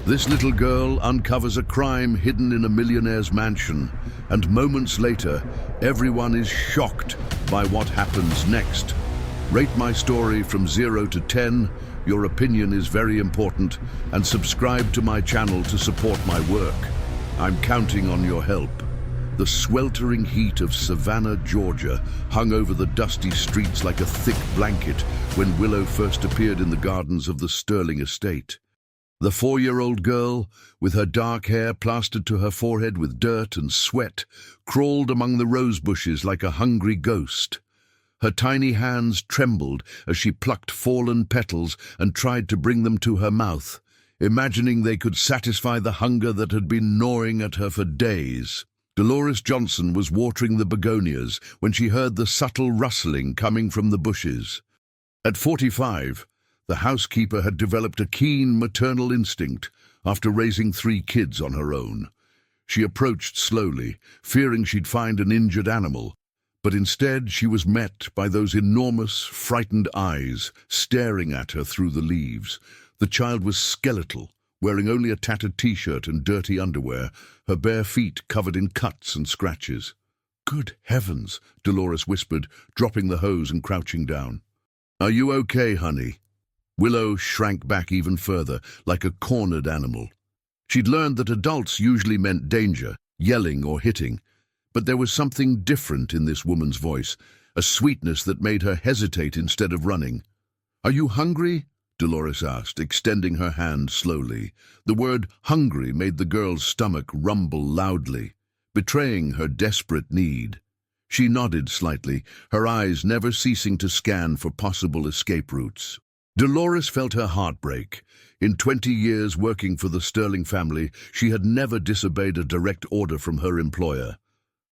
This little girl uncovers a crime hidden in a millionaire's mansion, and moments later, everyone is shocked by what happens next. Rate my story from 0 to 10. Your opinion is very important, and subscribe to my channel to support my work. I'm counting on your help. The sweltering heat of Savannah, Georgia, hung over the dusty streets like a thick blanket when Willow first appeared in the gardens of the Sterling estate. The 4-year-old girl, with her dark hair plastered to her forehead with dirt and sweat, crawled among the rose bushes like a hungry ghost. Her tiny hands trembled as she plucked fallen petals and tried to bring them to her mouth, imagining they could satisfy the hunger that had been gnawing at her for days. Dolores Johnson was watering the begonias when she heard the subtle rustling coming from the bushes. At 45, the housekeeper had developed a keen maternal instinct after raising 3 kids on her own. She approached slowly, fearing she'd find an injured animal, but instead she was met by those enormous, frightened eyes staring at her through the leaves. The child was skeletal, wearing only a tattered t-shirt and dirty underwear, her bare feet covered in cuts and scratches. "Good heavens," Dolores whispered, dropping the hose and crouching down. "Are you okay, honey?" Willow shrank back even further, like a cornered animal. She'd learned that adults usually meant danger, yelling or hitting, but there was something different in this woman's voice, a sweetness that made her hesitate instead of running. "Are you hungry?" Dolores asked, extending her hand slowly. The word hungry made the girl's stomach rumble loudly, betraying her desperate need. She nodded slightly, her eyes never ceasing to scan for possible escape routes. Dolores felt her heart break. In 20 years working for the Sterling family, she had never disobeyed a direct order from her employer.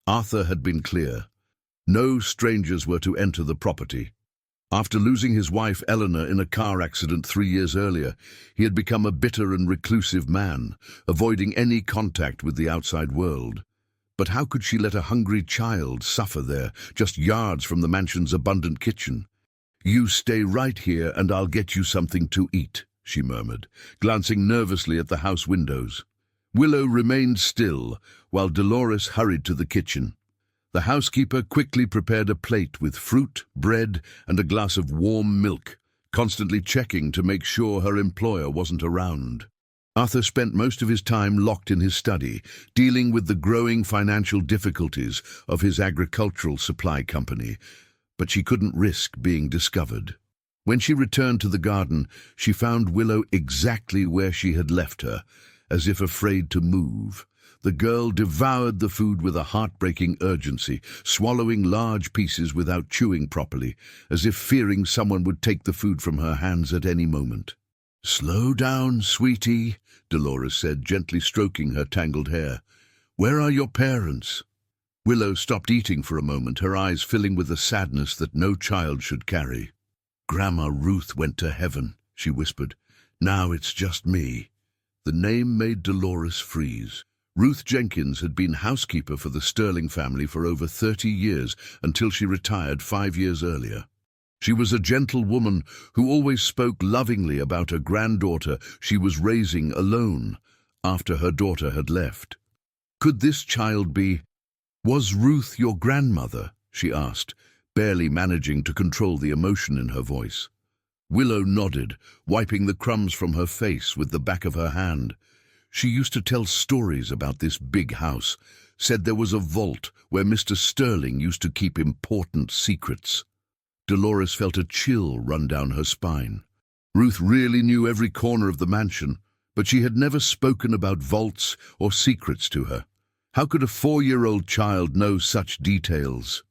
Arthur had been clear. No strangers were to enter the property. After losing his wife Eleanor in a car accident 3 years earlier, he had become a bitter and reclusive man, avoiding any contact with the outside world. But how could she let a hungry child suffer there, just yards from the mansion's abundant kitchen? "You stay right here and I'll get you something to eat," she murmured, glancing nervously at the house windows. Willow remained still while Dolores hurried to the kitchen. The housekeeper quickly prepared a plate with fruit, bread, and a glass of warm milk, constantly checking to make sure her employer wasn't around. Arthur spent most of his time locked in his study, dealing with the growing financial difficulties of his agricultural supply company, but she couldn't risk being discovered. When she returned to the garden, she found Willow exactly where she had left her, as if afraid to move. The girl devoured the food with a heartbreaking urgency, swallowing large pieces without chewing properly, as if fearing someone would take the food from her hands at any moment. "Slow down, sweetie," Dolores said, gently stroking her tangled hair. "Where are your parents?" Willow stopped eating for a moment, her eyes filling with a sadness that no child should carry. "Grandma Ruth went to heaven," she whispered. "Now it's just me." The name made Dolores freeze. Ruth Jenkins had been housekeeper for the Sterling family for over 30 years until she retired 5 years earlier. She was a gentle woman who always spoke lovingly about a granddaughter she was raising alone after her daughter had left. "Could this child be... Was Ruth your grandmother?" she asked, barely managing to control the emotion in her voice. Willow nodded, wiping the crumbs from her face with the back of her hand. She used to tell stories about this big house, said there was a vault where Mr. Sterling used to keep important secrets. Dolores felt a chill run down her spine. Ruth really knew every corner of the mansion, but she had never spoken about vaults or secrets to her. How could a 4-year-old child know such details?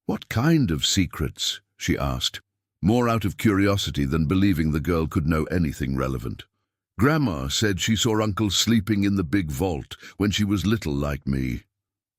"What kind of secrets?" she asked, more out of curiosity than believing the girl could know anything relevant. "Grandma said she saw Uncle sleeping in the big vault when she was little like me,"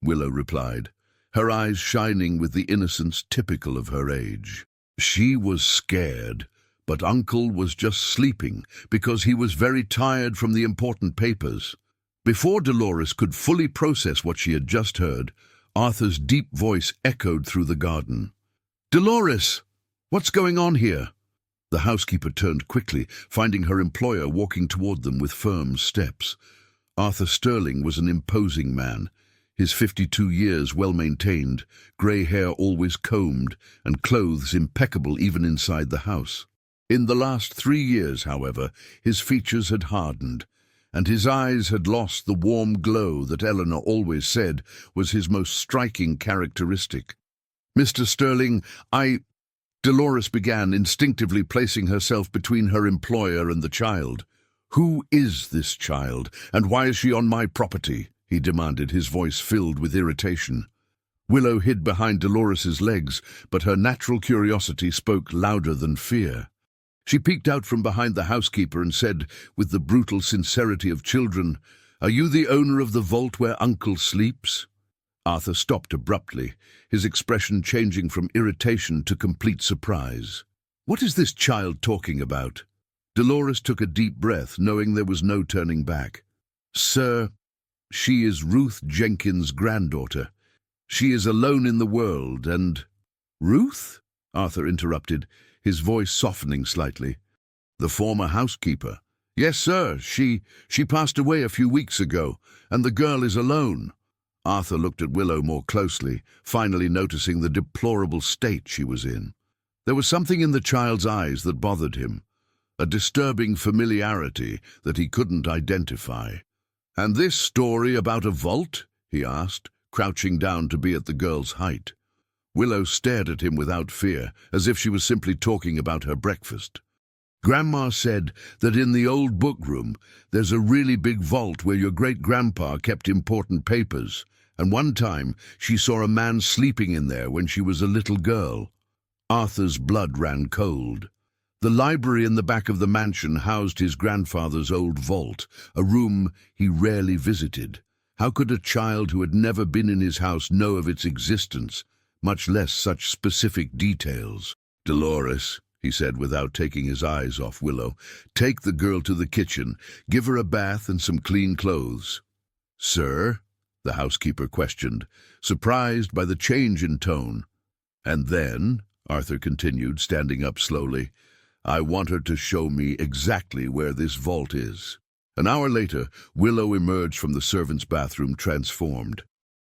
Willow replied, her eyes shining with the innocence typical of her age. She was scared, but Uncle was just sleeping because he was very tired from the important papers. Before Dolores could fully process what she had just heard, Arthur's deep voice echoed through the garden. "Dolores! What's going on here?" The housekeeper turned quickly, finding her employer walking toward them with firm steps. Arthur Sterling was an imposing man, his 52 years well-maintained, grey hair always combed, and clothes impeccable even inside the house. In the last 3 years, however, his features had hardened, and his eyes had lost the warm glow that Eleanor always said was his most striking characteristic. "Mr. Sterling, Dolores began, instinctively placing herself between her employer and the child. "Who is this child, and why is she on my property?" he demanded, his voice filled with irritation. Willow hid behind Dolores's legs, but her natural curiosity spoke louder than fear. She peeked out from behind the housekeeper and said, with the brutal sincerity of children, "Are you the owner of the vault where Uncle sleeps?" Arthur stopped abruptly, his expression changing from irritation to complete surprise. "What is this child talking about?" Dolores took a deep breath, knowing there was no turning back. "Sir, she is Ruth Jenkins' granddaughter. She is alone in the world, and—" "Ruth?" Arthur interrupted, his voice softening slightly. "The former housekeeper. Yes, sir, she passed away a few weeks ago, and the girl is alone." Arthur looked at Willow more closely, finally noticing the deplorable state she was in. There was something in the child's eyes that bothered him, a disturbing familiarity that he couldn't identify. "And this story about a vault?" he asked, crouching down to be at the girl's height. Willow stared at him without fear, as if she was simply talking about her breakfast. "Grandma said that in the old book room there's a really big vault where your great-grandpa kept important papers, and one time she saw a man sleeping in there when she was a little girl." Arthur's blood ran cold. The library in the back of the mansion housed his grandfather's old vault, a room he rarely visited. How could a child who had never been in his house know of its existence, much less such specific details? "Dolores," he said without taking his eyes off Willow, "take the girl to the kitchen, give her a bath and some clean clothes." "Sir?" the housekeeper questioned, surprised by the change in tone. "And then," Arthur continued, standing up slowly, "I want her to show me exactly where this vault is." An hour later, Willow emerged from the servants' bathroom transformed.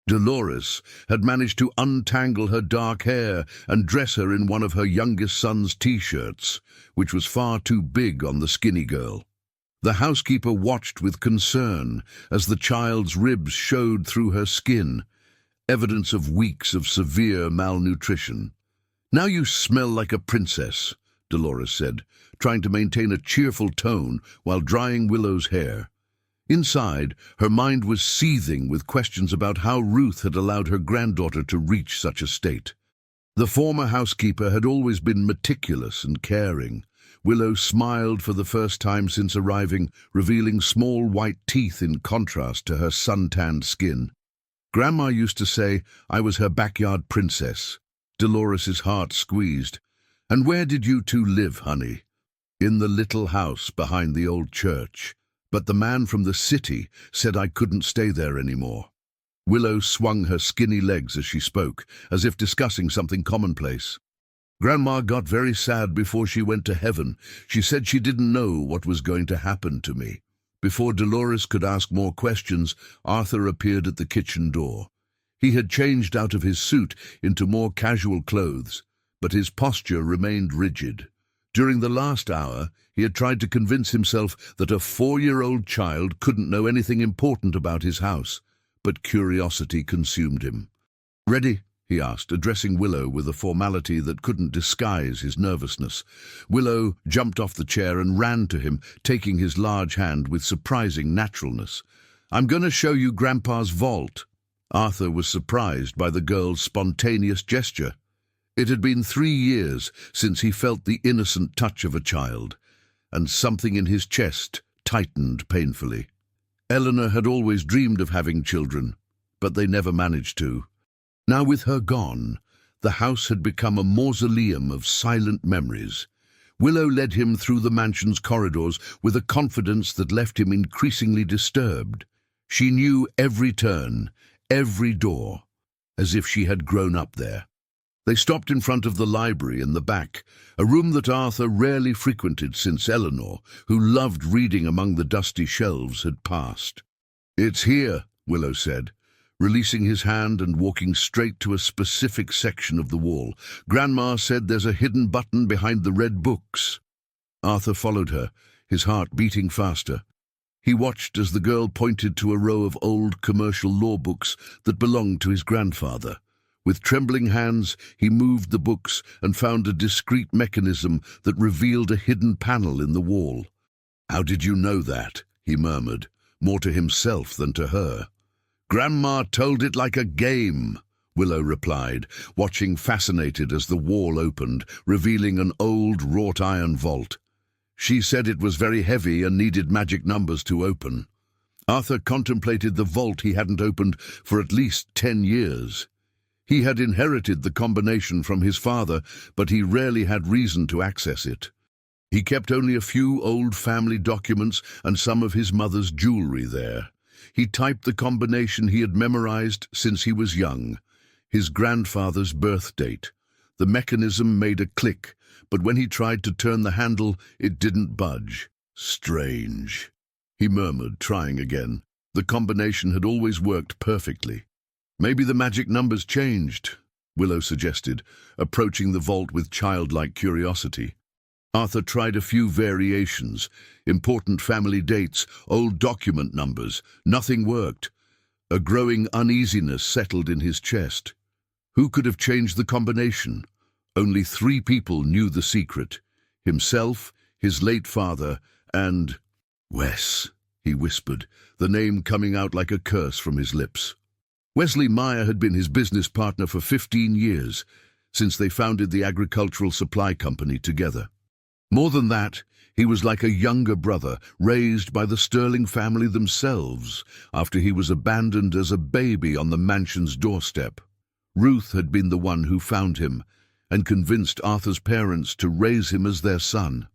Dolores had managed to untangle her dark hair and dress her in one of her youngest son's T-shirts, which was far too big on the skinny girl. The housekeeper watched with concern as the child's ribs showed through her skin, evidence of weeks of severe malnutrition. "Now you smell like a princess," Dolores said, trying to maintain a cheerful tone while drying Willow's hair. Inside, her mind was seething with questions about how Ruth had allowed her granddaughter to reach such a state. The former housekeeper had always been meticulous and caring. Willow smiled for the first time since arriving, revealing small white teeth in contrast to her sun-tanned skin. "Grandma used to say I was her backyard princess." Dolores's heart squeezed. "And where did you two live, honey?" "In the little house behind the old church. But the man from the city said I couldn't stay there anymore." Willow swung her skinny legs as she spoke, as if discussing something commonplace. "Grandma got very sad before she went to heaven. She said she didn't know what was going to happen to me." Before Dolores could ask more questions, Arthur appeared at the kitchen door. He had changed out of his suit into more casual clothes, but his posture remained rigid. During the last hour, he had tried to convince himself that a 4-year-old child couldn't know anything important about his house, but curiosity consumed him. "Ready?" he asked, addressing Willow with a formality that couldn't disguise his nervousness. Willow jumped off the chair and ran to him, taking his large hand with surprising naturalness. "I'm going to show you Grandpa's vault." Arthur was surprised by the girl's spontaneous gesture. It had been 3 years since he felt the innocent touch of a child, and something in his chest tightened painfully. Eleanor had always dreamed of having children, but they never managed to. Now with her gone, the house had become a mausoleum of silent memories. Willow led him through the mansion's corridors with a confidence that left him increasingly disturbed. She knew every turn, every door, as if she had grown up there. They stopped in front of the library in the back, a room that Arthur rarely frequented since Eleanor, who loved reading among the dusty shelves, had passed. "It's here," Willow said, releasing his hand and walking straight to a specific section of the wall. "Grandma said there's a hidden button behind the red books." Arthur followed her, his heart beating faster. He watched as the girl pointed to a row of old commercial law books that belonged to his grandfather. With trembling hands, he moved the books and found a discreet mechanism that revealed a hidden panel in the wall. "How did you know that?" he murmured, more to himself than to her. "Grandma told it like a game," Willow replied, watching fascinated as the wall opened, revealing an old wrought iron vault. "She said it was very heavy and needed magic numbers to open." Arthur contemplated the vault he hadn't opened for at least 10 years. He had inherited the combination from his father, but he rarely had reason to access it. He kept only a few old family documents and some of his mother's jewelry there. He typed the combination he had memorized since he was young, his grandfather's birth date. The mechanism made a click, but when he tried to turn the handle, it didn't budge. "Strange," he murmured, trying again. The combination had always worked perfectly. "Maybe the magic numbers changed," Willow suggested, approaching the vault with childlike curiosity. Arthur tried a few variations, important family dates, old document numbers. Nothing worked. A growing uneasiness settled in his chest. Who could have changed the combination? Only 3 people knew the secret: himself, his late father, and Wes, he whispered, the name coming out like a curse from his lips. Wesley Meyer had been his business partner for 15 years, since they founded the agricultural supply company together. More than that, he was like a younger brother, raised by the Sterling family themselves after he was abandoned as a baby on the mansion's doorstep. Ruth had been the one who found him and convinced Arthur's parents to raise him as their son.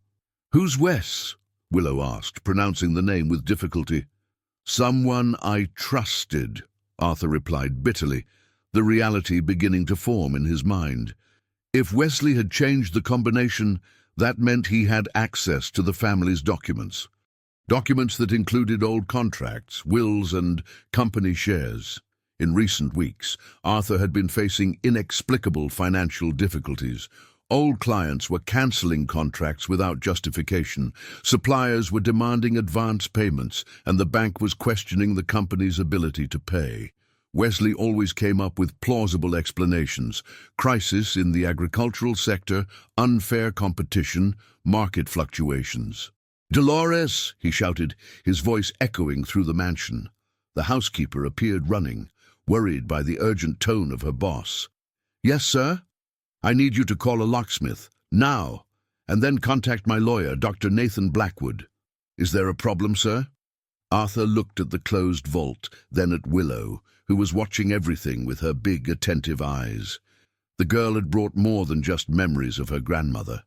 "Who's Wes?" Willow asked, pronouncing the name with difficulty. "Someone I trusted," Arthur replied bitterly, the reality beginning to form in his mind. If Wesley had changed the combination, that meant he had access to the family's documents. Documents that included old contracts, wills, and company shares. In recent weeks, Arthur had been facing inexplicable financial difficulties. Old clients were cancelling contracts without justification. Suppliers were demanding advance payments, and the bank was questioning the company's ability to pay. Wesley always came up with plausible explanations: crisis in the agricultural sector, unfair competition, market fluctuations. "Dolores!" he shouted, his voice echoing through the mansion. The housekeeper appeared running, worried by the urgent tone of her boss. "Yes, sir? I need you to call a locksmith, now, and then contact my lawyer, Dr. Nathan Blackwood." "Is there a problem, sir?" Arthur looked at the closed vault, then at Willow, who was watching everything with her big, attentive eyes. The girl had brought more than just memories of her grandmother.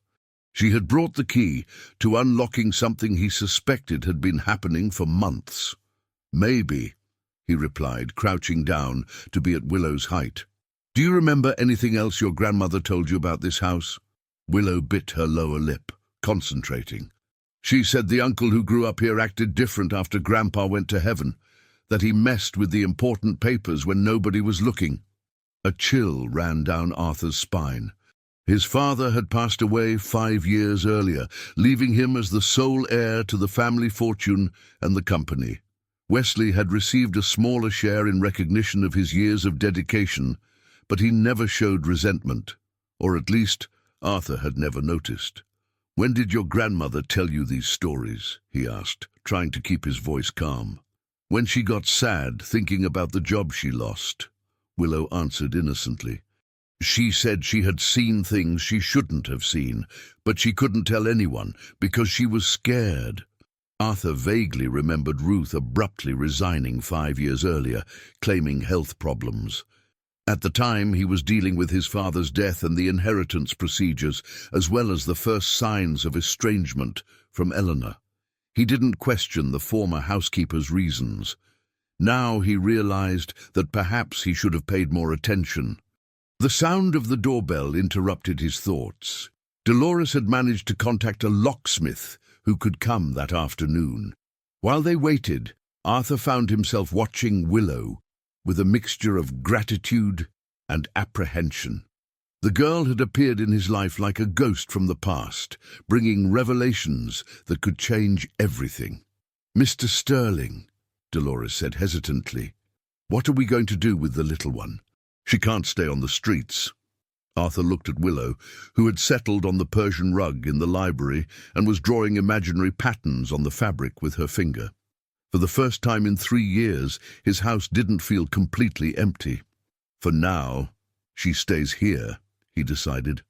She had brought the key to unlocking something he suspected had been happening for months. "Maybe," he replied, crouching down to be at Willow's height. "Do you remember anything else your grandmother told you about this house?" Willow bit her lower lip, concentrating. "She said the uncle who grew up here acted different after Grandpa went to heaven, that he messed with the important papers when nobody was looking." A chill ran down Arthur's spine. His father had passed away 5 years earlier, leaving him as the sole heir to the family fortune and the company. Wesley had received a smaller share in recognition of his years of dedication, but he never showed resentment, or at least Arthur had never noticed. "When did your grandmother tell you these stories?" he asked, trying to keep his voice calm. "When she got sad, thinking about the job she lost," Willow answered innocently. "She said she had seen things she shouldn't have seen, but she couldn't tell anyone because she was scared." Arthur vaguely remembered Ruth abruptly resigning 5 years earlier, claiming health problems. At the time, he was dealing with his father's death and the inheritance procedures, as well as the first signs of estrangement from Eleanor. He didn't question the former housekeeper's reasons. Now he realized that perhaps he should have paid more attention. The sound of the doorbell interrupted his thoughts. Dolores had managed to contact a locksmith who could come that afternoon. While they waited, Arthur found himself watching Willow with a mixture of gratitude and apprehension. The girl had appeared in his life like a ghost from the past, bringing revelations that could change everything. "Mr. Sterling," Dolores said hesitantly, "what are we going to do with the little one? She can't stay on the streets." Arthur looked at Willow, who had settled on the Persian rug in the library and was drawing imaginary patterns on the fabric with her finger. For the first time in 3 years, his house didn't feel completely empty. "For now, she stays here," he decided.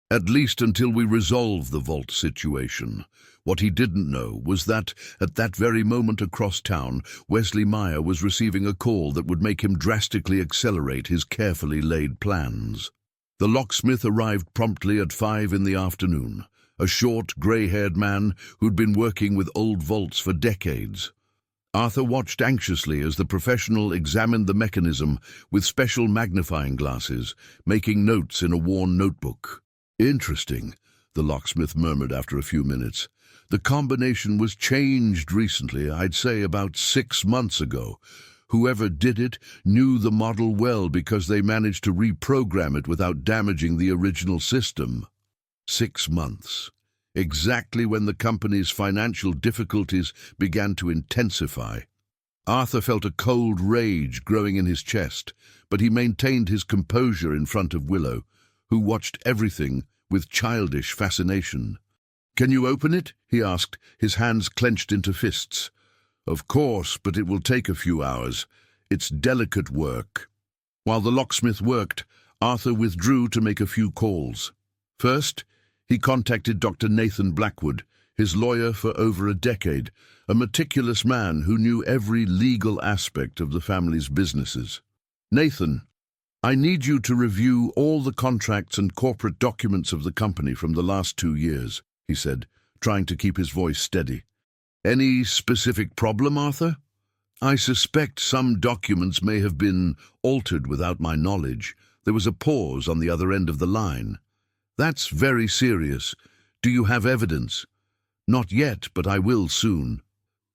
"At least until we resolve the vault situation." What he didn't know was that, at that very moment across town, Wesley Meyer was receiving a call that would make him drastically accelerate his carefully laid plans. The locksmith arrived promptly at 5 in the afternoon, a short, grey-haired man who'd been working with old vaults for decades. Arthur watched anxiously as the professional examined the mechanism with special magnifying glasses, making notes in a worn notebook. "Interesting," the locksmith murmured after a few minutes. "The combination was changed recently, I'd say about 6 months ago. Whoever did it knew the model well because they managed to reprogram it without damaging the original system." 6 months. Exactly when the company's financial difficulties began to intensify. Arthur felt a cold rage growing in his chest, but he maintained his composure in front of Willow, who watched everything with childish fascination. "Can you open it?" he asked, his hands clenched into fists. "Of course, but it will take a few hours. It's delicate work." While the locksmith worked, Arthur withdrew to make a few calls. First, he contacted Dr. Nathan Blackwood, his lawyer for over a decade, a meticulous man who knew every legal aspect of the family's businesses. "Nathan, I need you to review all the contracts and corporate documents of the company from the last 2 years, he said, trying to keep his voice steady. "Any specific problem, Arthur?" "I suspect some documents may have been altered without my knowledge." There was a pause on the other end of the line. "That's very serious. Do you have evidence?" "Not yet, but I will soon."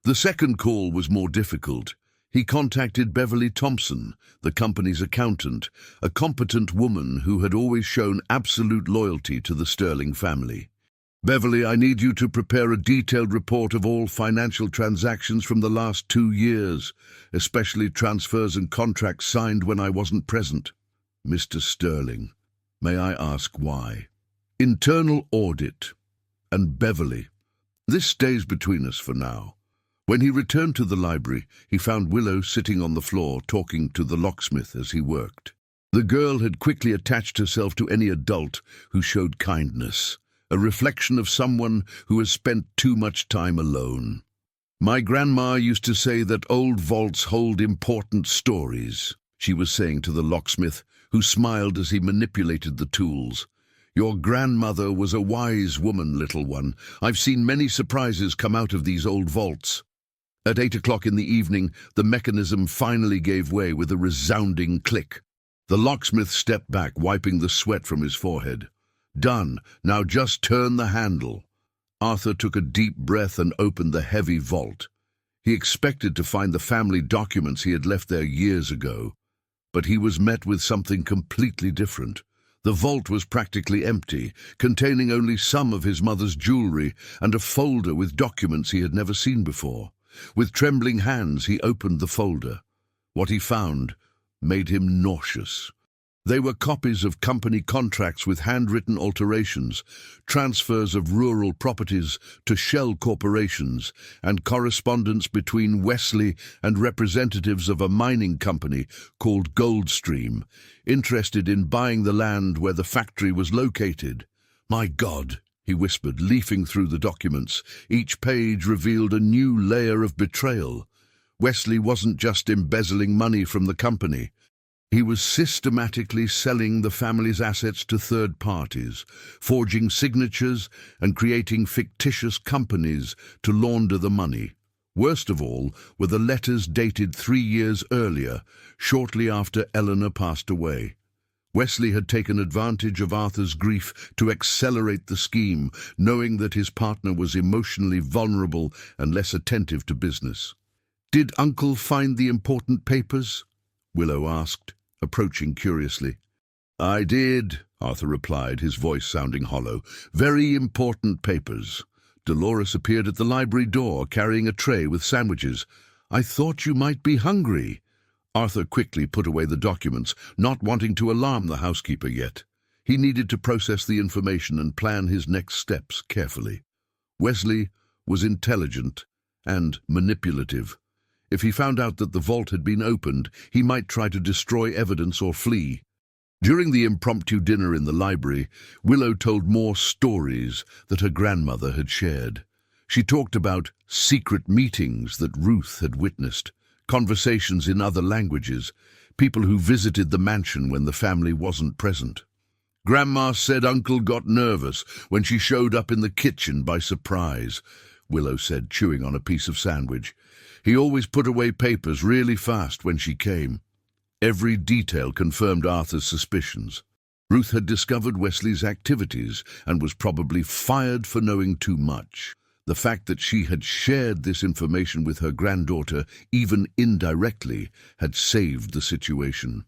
The second call was more difficult. He contacted Beverly Thompson, the company's accountant, a competent woman who had always shown absolute loyalty to the Sterling family. "Beverly, I need you to prepare a detailed report of all financial transactions from the last 2 years, especially transfers and contracts signed when I wasn't present." "Mr. Sterling, may I ask why?" "Internal audit. And Beverly, this stays between us for now." When he returned to the library, he found Willow sitting on the floor talking to the locksmith as he worked. The girl had quickly attached herself to any adult who showed kindness, a reflection of someone who has spent too much time alone. "My grandma used to say that old vaults hold important stories," she was saying to the locksmith, who smiled as he manipulated the tools. "Your grandmother was a wise woman, little one. I've seen many surprises come out of these old vaults." At 8 o'clock in the evening, the mechanism finally gave way with a resounding click. The locksmith stepped back, wiping the sweat from his forehead. "Done. Now just turn the handle." Arthur took a deep breath and opened the heavy vault. He expected to find the family documents he had left there years ago, but he was met with something completely different. The vault was practically empty, containing only some of his mother's jewelry and a folder with documents he had never seen before. With trembling hands, he opened the folder. What he found made him nauseous. They were copies of company contracts with handwritten alterations, transfers of rural properties to shell corporations, and correspondence between Wesley and representatives of a mining company called Goldstream, interested in buying the land where the factory was located. "My God," he whispered, leafing through the documents. Each page revealed a new layer of betrayal. Wesley wasn't just embezzling money from the company. He was systematically selling the family's assets to third parties, forging signatures and creating fictitious companies to launder the money. Worst of all were the letters dated 3 years earlier, shortly after Eleanor passed away. Wesley had taken advantage of Arthur's grief to accelerate the scheme, knowing that his partner was emotionally vulnerable and less attentive to business. "Did Uncle find the important papers?" Willow asked, approaching curiously. "I did," Arthur replied, his voice sounding hollow. "Very important papers." Dolores appeared at the library door, carrying a tray with sandwiches. "I thought you might be hungry." Arthur quickly put away the documents, not wanting to alarm the housekeeper yet. He needed to process the information and plan his next steps carefully. Wesley was intelligent and manipulative. If he found out that the vault had been opened, he might try to destroy evidence or flee. During the impromptu dinner in the library, Willow told more stories that her grandmother had shared. She talked about secret meetings that Ruth had witnessed, conversations in other languages, people who visited the mansion when the family wasn't present. "Grandma said Uncle got nervous when she showed up in the kitchen by surprise," Willow said, chewing on a piece of sandwich. "He always put away papers really fast when she came." Every detail confirmed Arthur's suspicions. Ruth had discovered Wesley's activities and was probably fired for knowing too much. The fact that she had shared this information with her granddaughter, even indirectly, had saved the situation.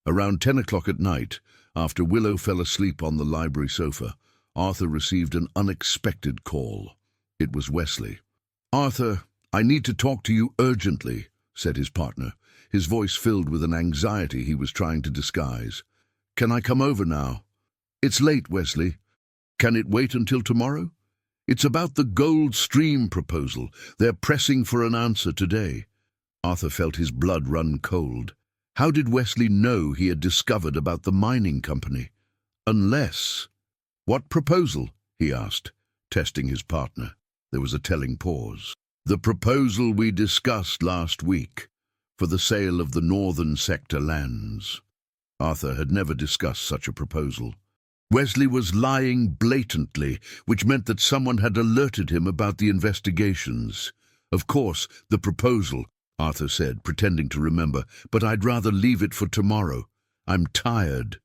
Around 10 o'clock at night, after Willow fell asleep on the library sofa, Arthur received an unexpected call. It was Wesley. "Arthur, I need to talk to you urgently," said his partner, his voice filled with an anxiety he was trying to disguise. "Can I come over now?" "It's late, Wesley. Can it wait until tomorrow?" "It's about the Gold Stream proposal. They're pressing for an answer today." Arthur felt his blood run cold. How did Wesley know he had discovered about the mining company? Unless... "What proposal?" he asked, testing his partner. There was a telling pause. "The proposal we discussed last week, for the sale of the northern sector lands." Arthur had never discussed such a proposal. Wesley was lying blatantly, which meant that someone had alerted him about the investigations. "Of course, the proposal," Arthur said, pretending to remember, "but I'd rather leave it for tomorrow. I'm tired."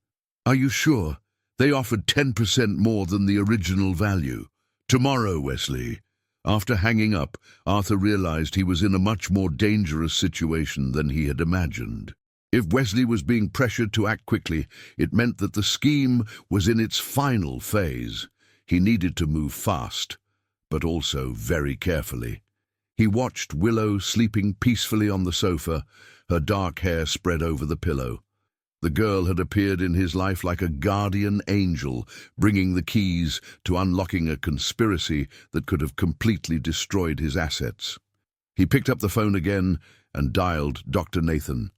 "Are you sure? They offered 10% more than the original value." "Tomorrow, Wesley." After hanging up, Arthur realized he was in a much more dangerous situation than he had imagined. If Wesley was being pressured to act quickly, it meant that the scheme was in its final phase. He needed to move fast, but also very carefully. He watched Willow sleeping peacefully on the sofa, her dark hair spread over the pillow. The girl had appeared in his life like a guardian angel, bringing the keys to unlocking a conspiracy that could have completely destroyed his assets. He picked up the phone again and dialed Dr. Nathan.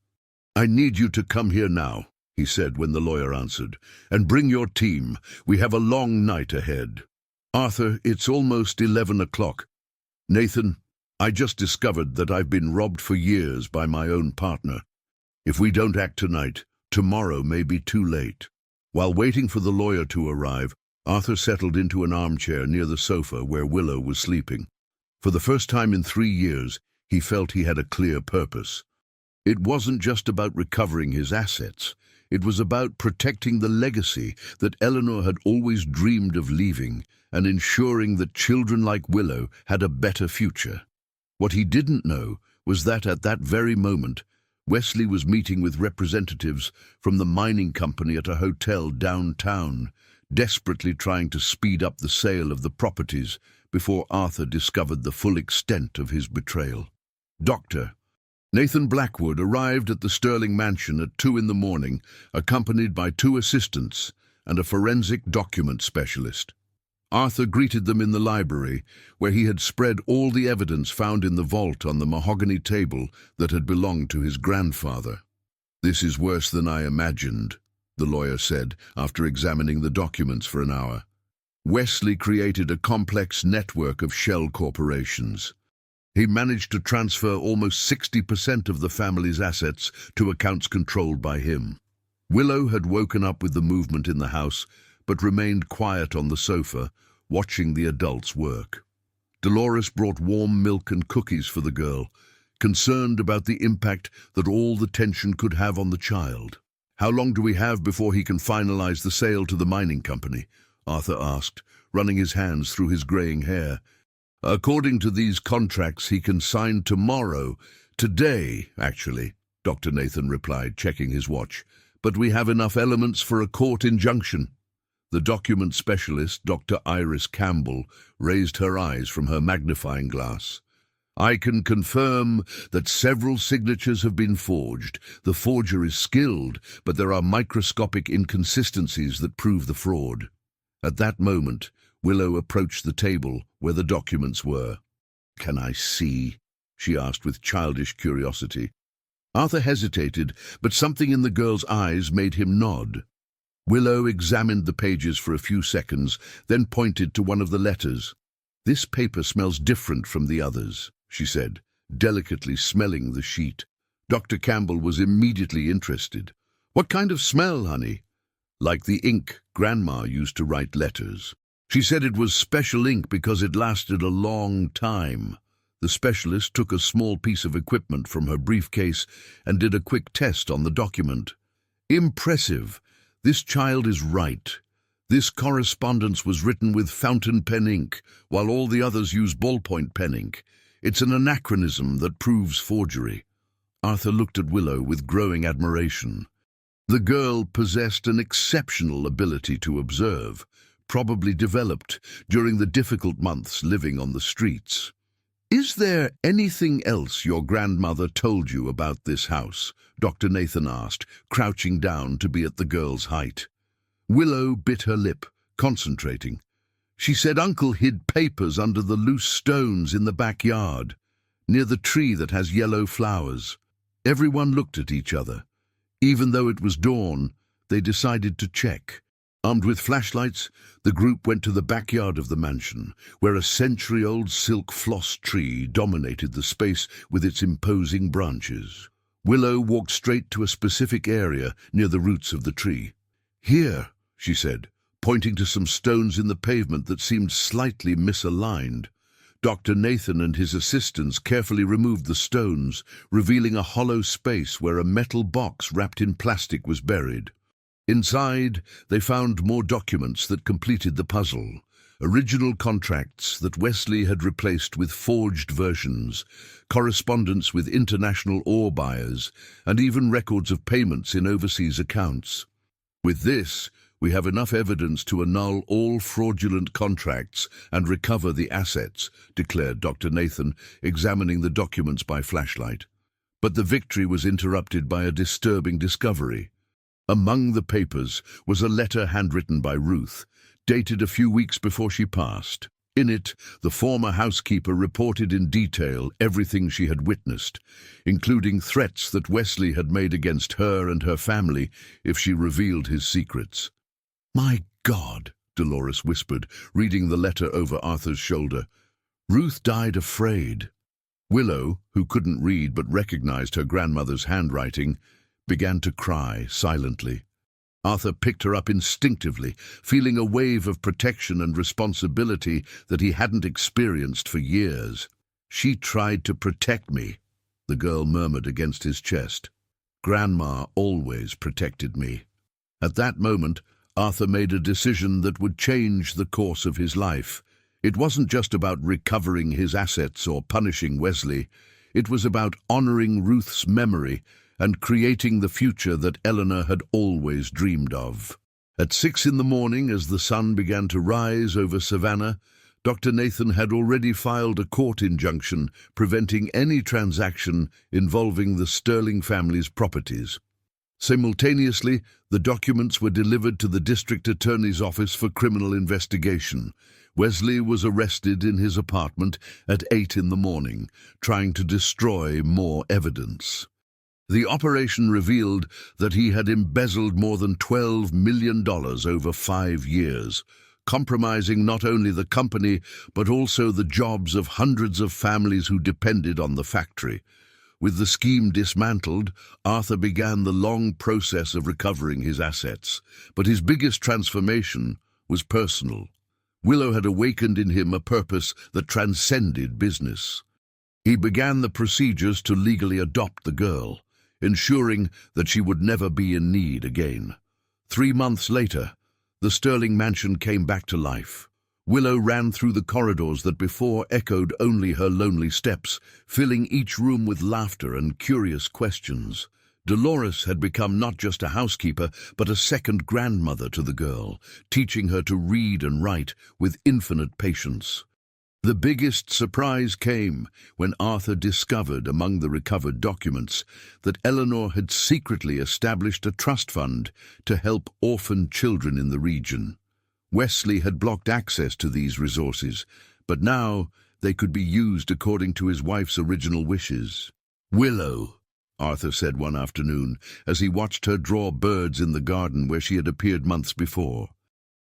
"I need you to come here now," he said when the lawyer answered, "and bring your team. We have a long night ahead." "Arthur, it's almost 11 o'clock. Nathan, I just discovered that I've been robbed for years by my own partner. If we don't act tonight, tomorrow may be too late." While waiting for the lawyer to arrive, Arthur settled into an armchair near the sofa where Willow was sleeping. For the first time in 3 years, he felt he had a clear purpose. It wasn't just about recovering his assets. It was about protecting the legacy that Eleanor had always dreamed of leaving and ensuring that children like Willow had a better future. What he didn't know was that at that very moment, Wesley was meeting with representatives from the mining company at a hotel downtown, desperately trying to speed up the sale of the properties before Arthur discovered the full extent of his betrayal. Dr. Nathan Blackwood arrived at the Sterling mansion at 2 in the morning, accompanied by 2 assistants and a forensic document specialist. Arthur greeted them in the library, where he had spread all the evidence found in the vault on the mahogany table that had belonged to his grandfather. "This is worse than I imagined," the lawyer said, after examining the documents for an hour. "Wesley created a complex network of shell corporations. He managed to transfer almost 60% of the family's assets to accounts controlled by him." Willow had woken up with the movement in the house, but remained quiet on the sofa, watching the adults work. Dolores brought warm milk and cookies for the girl, concerned about the impact that all the tension could have on the child. How long do we have before he can finalize the sale to the mining company? Arthur asked, running his hands through his graying hair. According to these contracts, he can sign tomorrow. Today, actually, Dr. Nathan replied, checking his watch. But we have enough elements for a court injunction. The document specialist, Dr. Iris Campbell, raised her eyes from her magnifying glass. I can confirm that several signatures have been forged. The forger is skilled, but there are microscopic inconsistencies that prove the fraud. At that moment, Willow approached the table where the documents were. Can I see? She asked with childish curiosity. Arthur hesitated, but something in the girl's eyes made him nod. Willow examined the pages for a few seconds, then pointed to one of the letters. This paper smells different from the others, she said, delicately smelling the sheet. Dr. Campbell was immediately interested. What kind of smell, honey? Like the ink Grandma used to write letters. She said it was special ink because it lasted a long time. The specialist took a small piece of equipment from her briefcase and did a quick test on the document. Impressive. This child is right. This correspondence was written with fountain pen ink, while all the others use ballpoint pen ink. It's an anachronism that proves forgery. Arthur looked at Willow with growing admiration. The girl possessed an exceptional ability to observe, probably developed during the difficult months living on the streets. Is there anything else your grandmother told you about this house? Dr. Nathan asked, crouching down to be at the girl's height. Willow bit her lip, concentrating. She said Uncle hid papers under the loose stones in the backyard, near the tree that has yellow flowers. Everyone looked at each other. Even though it was dawn, they decided to check. Armed with flashlights, the group went to the backyard of the mansion, where a century-old silk floss tree dominated the space with its imposing branches. Willow walked straight to a specific area near the roots of the tree. Here, she said, pointing to some stones in the pavement that seemed slightly misaligned. Dr. Nathan and his assistants carefully removed the stones, revealing a hollow space where a metal box wrapped in plastic was buried. Inside, they found more documents that completed the puzzle. Original contracts that Wesley had replaced with forged versions, correspondence with international ore buyers, and even records of payments in overseas accounts. With this, we have enough evidence to annul all fraudulent contracts and recover the assets, declared Dr. Nathan, examining the documents by flashlight. But the victory was interrupted by a disturbing discovery. Among the papers was a letter handwritten by Ruth, dated a few weeks before she passed. In it, the former housekeeper reported in detail everything she had witnessed, including threats that Wesley had made against her and her family if she revealed his secrets. My God, Dolores whispered, reading the letter over Arthur's shoulder. Ruth died afraid. Willow, who couldn't read but recognized her grandmother's handwriting, began to cry silently. Arthur picked her up instinctively, feeling a wave of protection and responsibility that he hadn't experienced for years. She tried to protect me, the girl murmured against his chest. Grandma always protected me. At that moment, Arthur made a decision that would change the course of his life. It wasn't just about recovering his assets or punishing Wesley. It was about honoring Ruth's memory and creating the future that Eleanor had always dreamed of. At 6 in the morning, as the sun began to rise over Savannah, Dr. Nathan had already filed a court injunction preventing any transaction involving the Sterling family's properties. Simultaneously, the documents were delivered to the district attorney's office for criminal investigation. Wesley was arrested in his apartment at 8 in the morning, trying to destroy more evidence. The operation revealed that he had embezzled more than $12 million over 5 years, compromising not only the company but also the jobs of hundreds of families who depended on the factory. With the scheme dismantled, Arthur began the long process of recovering his assets, but his biggest transformation was personal. Willow had awakened in him a purpose that transcended business. He began the procedures to legally adopt the girl, ensuring that she would never be in need again. 3 months later, the Sterling mansion came back to life. Willow ran through the corridors that before echoed only her lonely steps, filling each room with laughter and curious questions. Dolores had become not just a housekeeper, but a second grandmother to the girl, teaching her to read and write with infinite patience. The biggest surprise came when Arthur discovered among the recovered documents that Eleanor had secretly established a trust fund to help orphaned children in the region. Wesley had blocked access to these resources, but now they could be used according to his wife's original wishes. "Willow," Arthur said one afternoon as he watched her draw birds in the garden where she had appeared months before.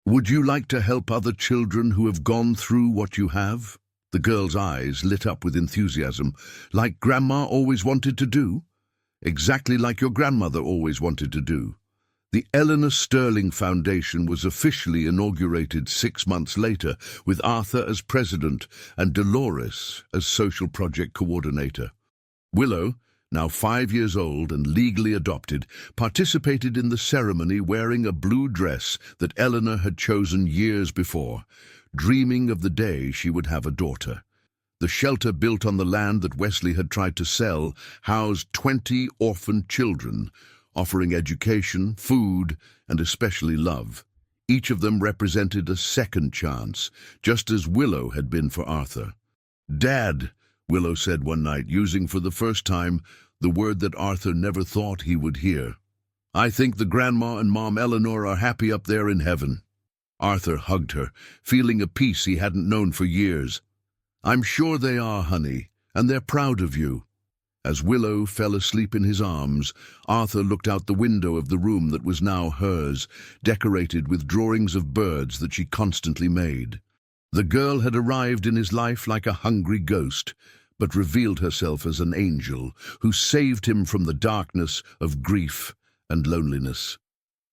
"Would you like to help other children who have gone through what you have?" The girl's eyes lit up with enthusiasm. "Like Grandma always wanted to do?" "Exactly like your grandmother always wanted to do." The Eleanor Sterling Foundation was officially inaugurated 6 months later, with Arthur as president and Dolores as social project coordinator. Willow, now 5 years old and legally adopted, participated in the ceremony wearing a blue dress that Eleanor had chosen years before, dreaming of the day she would have a daughter. The shelter built on the land that Wesley had tried to sell housed 20 orphaned children, offering education, food, and especially love. Each of them represented a second chance, just as Willow had been for Arthur. "Dad," Willow said one night, using for the first time the word that Arthur never thought he would hear. "I think the Grandma and Mom Eleanor are happy up there in heaven." Arthur hugged her, feeling a peace he hadn't known for years. "I'm sure they are, honey, and they're proud of you." As Willow fell asleep in his arms, Arthur looked out the window of the room that was now hers, decorated with drawings of birds that she constantly made. The girl had arrived in his life like a hungry ghost, but revealed herself as an angel who saved him from the darkness of grief and loneliness.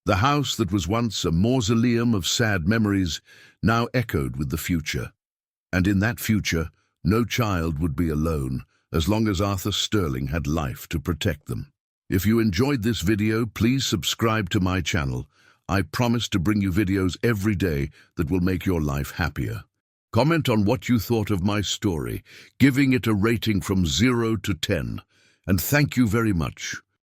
The house that was once a mausoleum of sad memories now echoed with the future. And in that future, no child would be alone, as long as Arthur Sterling had life to protect them. If you enjoyed this video, please subscribe to my channel. I promise to bring you videos every day that will make your life happier. Comment on what you thought of my story, giving it a rating from 0 to 10. And thank you very much.